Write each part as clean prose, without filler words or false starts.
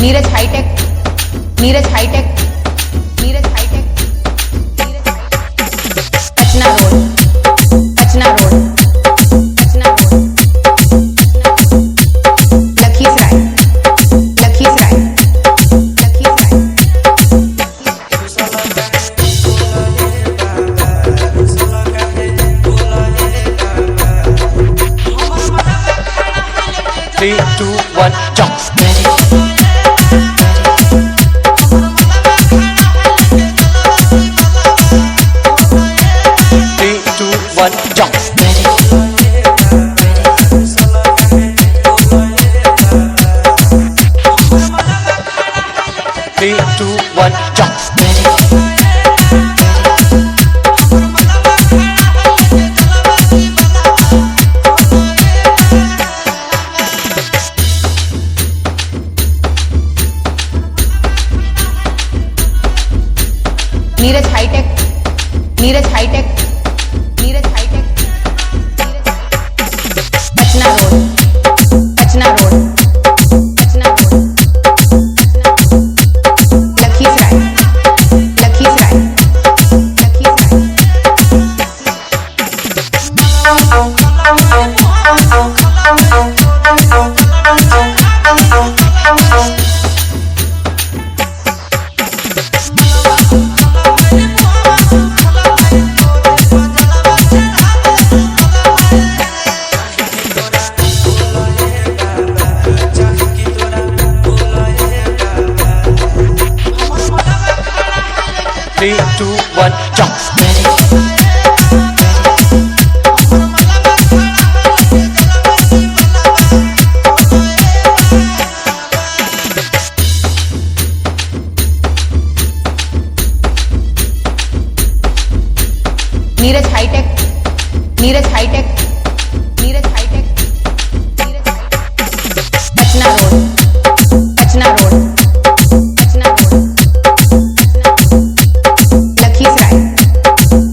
Neeraj hitech, Neeraj hitech, Neeraj hitech, Pachna road, Pachna road, Pachna road, Lakhisarai, Lakhisarai, Lakhisarai. 3, 2, 1, jump. 3, 2, 1, jump. 3, 2, 1, jump. Neeraj hitech, Neeraj hitech, Neeraj hitech, Pachna road, Pachna road, Pachna road, Lakhisarai, Lakhisarai, Lakhisarai. Three, two, one, jump. Neeraj hitech, Neeraj hitech, Neeraj hitech, Neeraj hitech, Pachna road, Pachna road, Pachna road, Lakhisarai,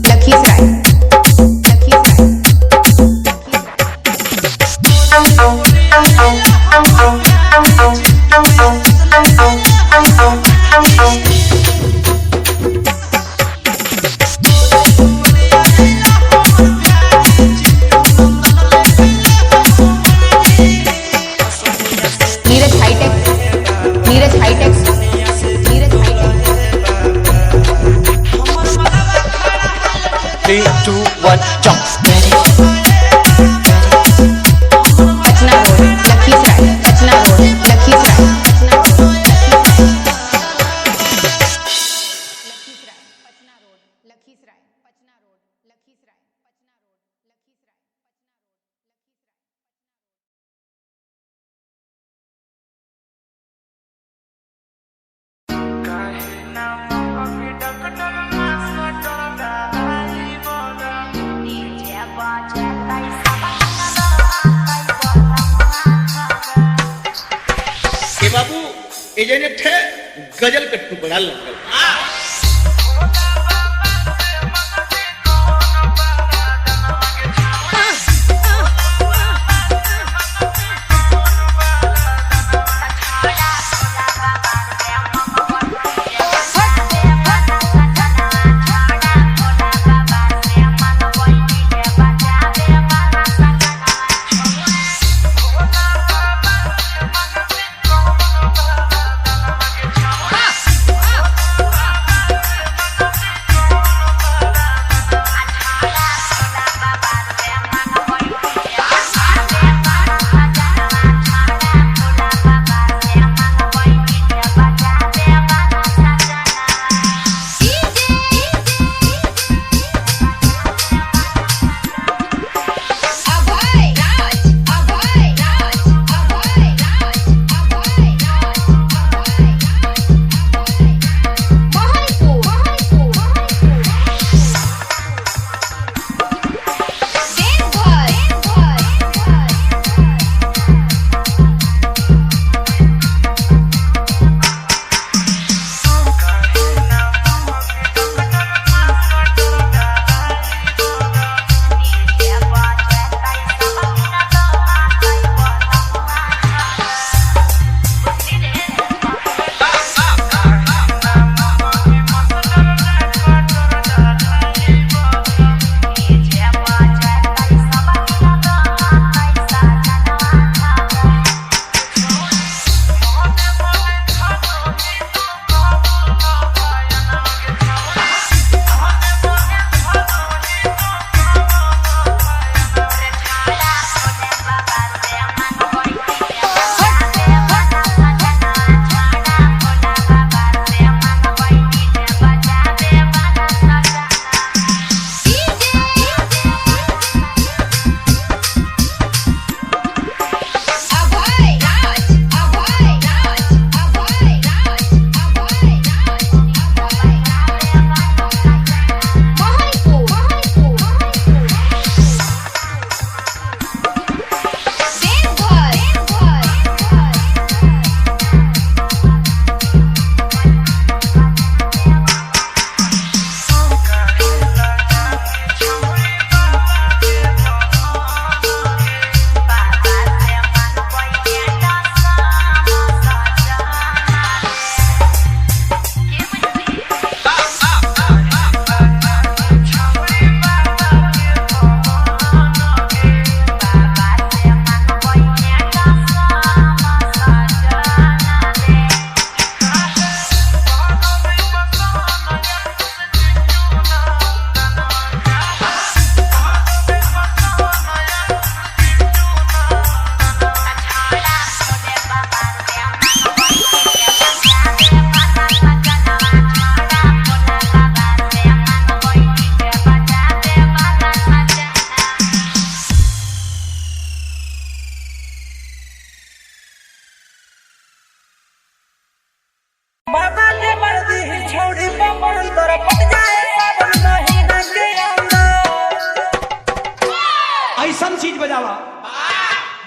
Lakhisarai, Lakhisarai. Neeraj hitech, Neeraj hitech, Neeraj hitech, 3, 2, 1, jump. Pachna road, Lakhisarai, Pachna road, Lakhisarai, Pachna road, Lakhisarai, Pachna road, Lakhisarai, Pachna road, Lakhisarai, Pachna road, Lakhisarai, Pachna के बाबू agent थे गजल के टुकड़ा लगल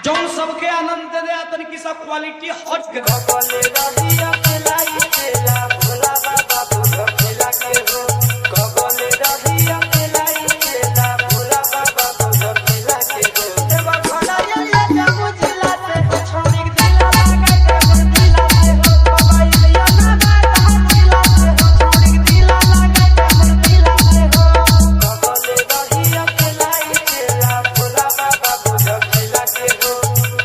जौन सबके आनंद दे दे तन की सब क्वालिटी हट के कबले रहिया खेलाई खेला भोला बाबा बुझ खेला के हो कबले रहिया खेलाई खेला भोला बाबा बुझ खेला के हो देवा घड़ा ये जामु जिला से छोड़ी दिला लगा के मन दिला से हो बाबा ये ना बात दिला से हो छोड़ी दिला लगा के मन दिला से हो कबले रहिया खेलाई खेला भोला बाबा बुझ खेला के हो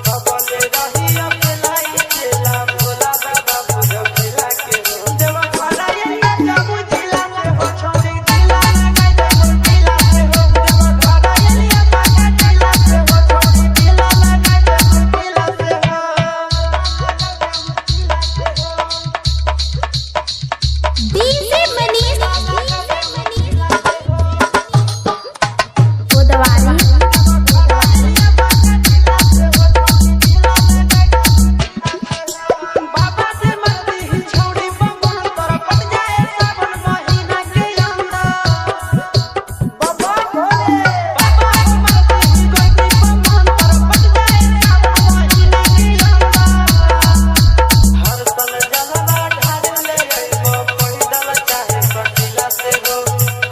कबले रहिया खेलाई खेला भोला बाबा बुझ खेला के हो देवा घड़ा ये जामु जिला से हो छोड़ी दिला लगा के मन दिला से हो देवा घड़ा ये बागा जिला से हो छोड़ी दिला लगा के मन दिला से हो डीजे मनीष गोदवारी बाबा से मर्दी ही छोड़ी बम्बुल तर पट जाए सावन महीना के अंदर बाबा भोले बाबा से मर्दी ही गोदी बम्बुल तर पट जाए सावन महीना के अंदर हर सन जलवा ढाल ले अइबो पैदल चाहे सकीला से हो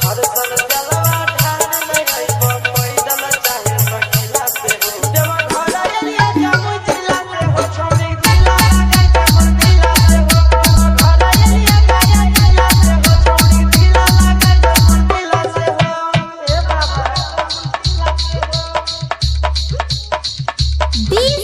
हर सन जलवा ढाल ले अइबो पैदल चाहे सकीला से हो देवा घड़ा ये जामु जिला से हो छोड़ी दिला लगा के मन दिला से हो देवा घड़ा ये गाया जिला से हो छोड़ी दिला लगा के मन दिला से हो ए बाबा डीजे